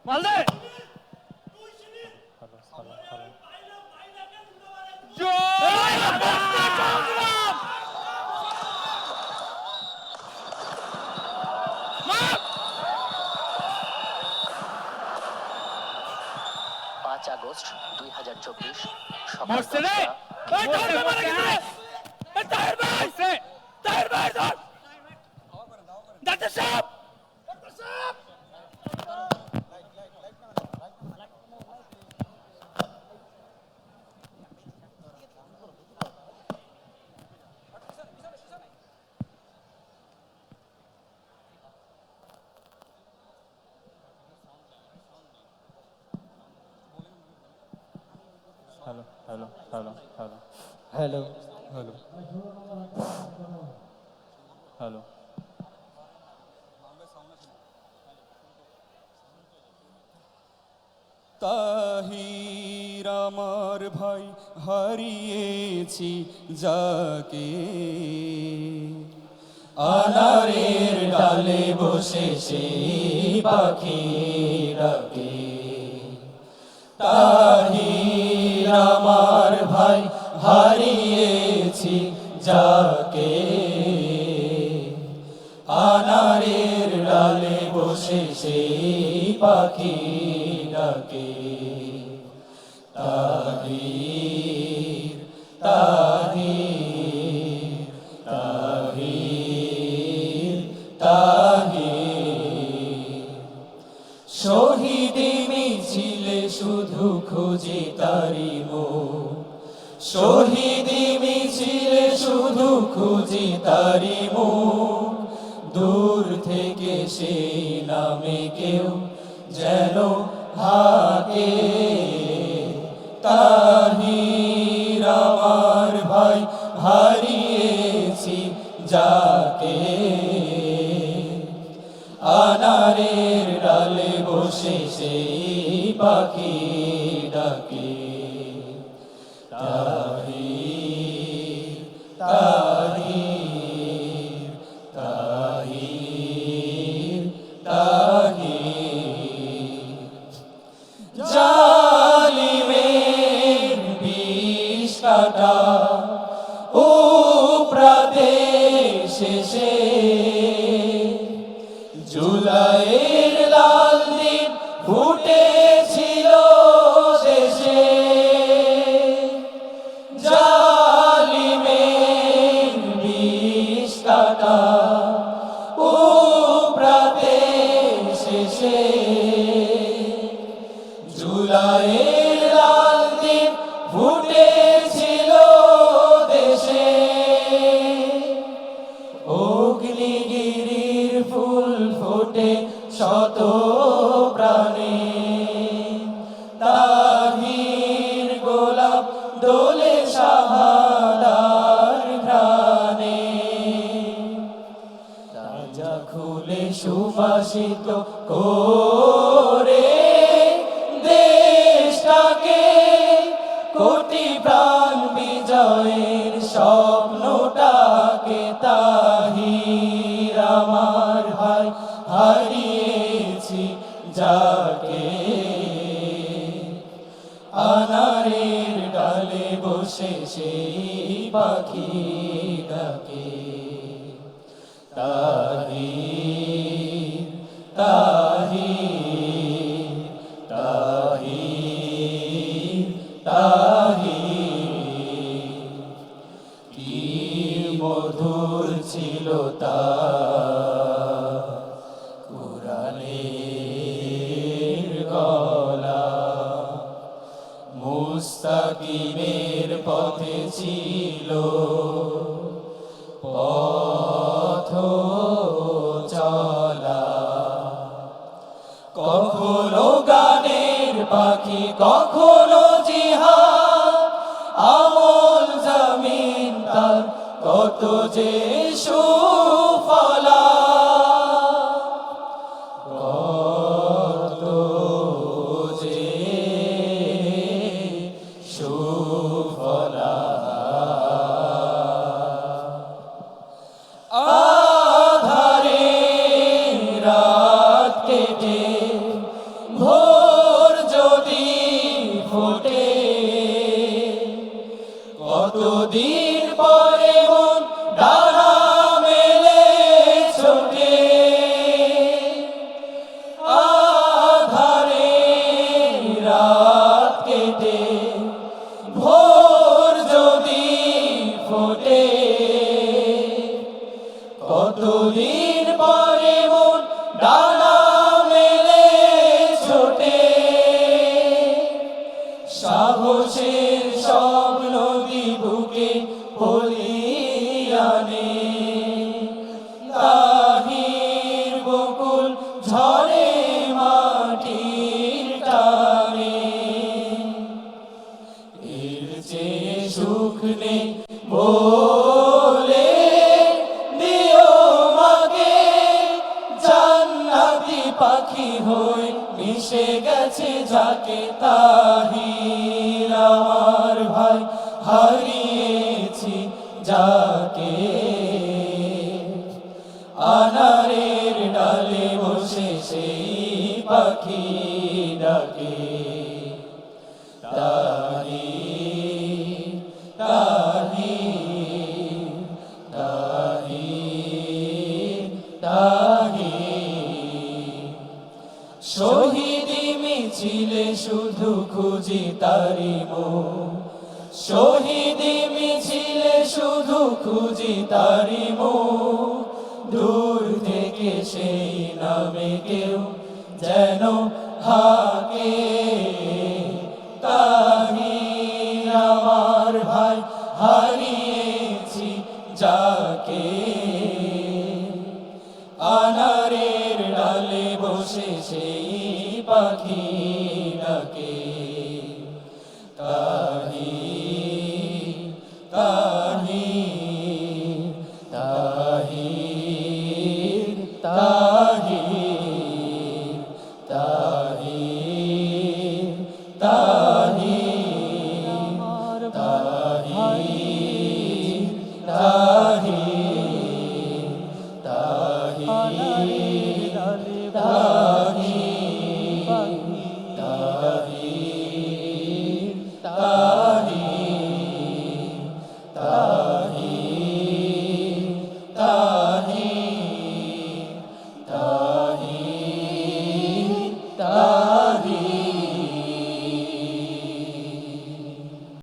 মালদে August 2024 hello hello hello hello hello hello hello Tahir আমার ভাই হারিয়েছি যাকে আনারের ডালে বসে সে পাখি ডাকে তাহির আমার ভাই হারিয়েছি যাকে আনারের ডালে বসে সেই পাখি ডাকে তাহির তাহির তাহির তাহির শহীদি মিছিলে শুধু খুঁজি তারি মুখ শহীদি মিছিলে শুধু খুঁজি তারি মুখ দূর থেকে সেই নামে কেউ যেন হাকে তাহির আমার ভাই হারিয়েছি যাকে আনারের ডালে বসে সেই পাখি ডাকে তাহির তাহির তাহির তাহির জালিমের বিষ কাটা ও প্রদেশে জুলাইয়ের লাল দিন ফুটেছিল দেশে জালিমের বিষ কাটা ও প্রদেশে জুলাইয়ের লাল দিন ফুটেছিল দেশে অগ্নিগিরির ফুল ফোটে শত প্রাণে তাহির গোলাপ দোলে শাহাদার ঘ্রাণে তাজা খুলে সুবাসিত করে দেশটাকে কোটি প্রাণ বিজয়ের স্বপ্নটাকে তাহির আমার ভাই হারিয়েছি যাকে আনারের ডালে বসে সেই পাখি ডাকে তাহির তাহির তাহির তাহির কি মধুর ছিল তার কুরআনের গলা মুস্তাকিমের পথে ছিল পথ চলা কখনো গানের পাখি কখনো জিহাদ আমল জামিন তার কত যে সুফা ঝরে মাটির টানে, এর চেয়ে সুখ নেই বলে দিও মাকে, জান্নাতি পাখি হয়ে মিশে গেছে যাকে তাহির আমার ভাই, হারিয়েছি যাকে। আনারের ডালে বসে সেই পাখি ডাকে, তাহির তাহির তাহির তাহির। শহীদি মিছিলে শুধু খুঁজি তারি মুখ, শহীদি মিছিলে শুধু খুঁজি তারি মুখ, দূর থেকে সেই নামে কেউ যেন হাকে। তাহির আমার ভাই, হারিয়েছি যাকে। আনারের ডালে বসে সেই পাখি ডাকে।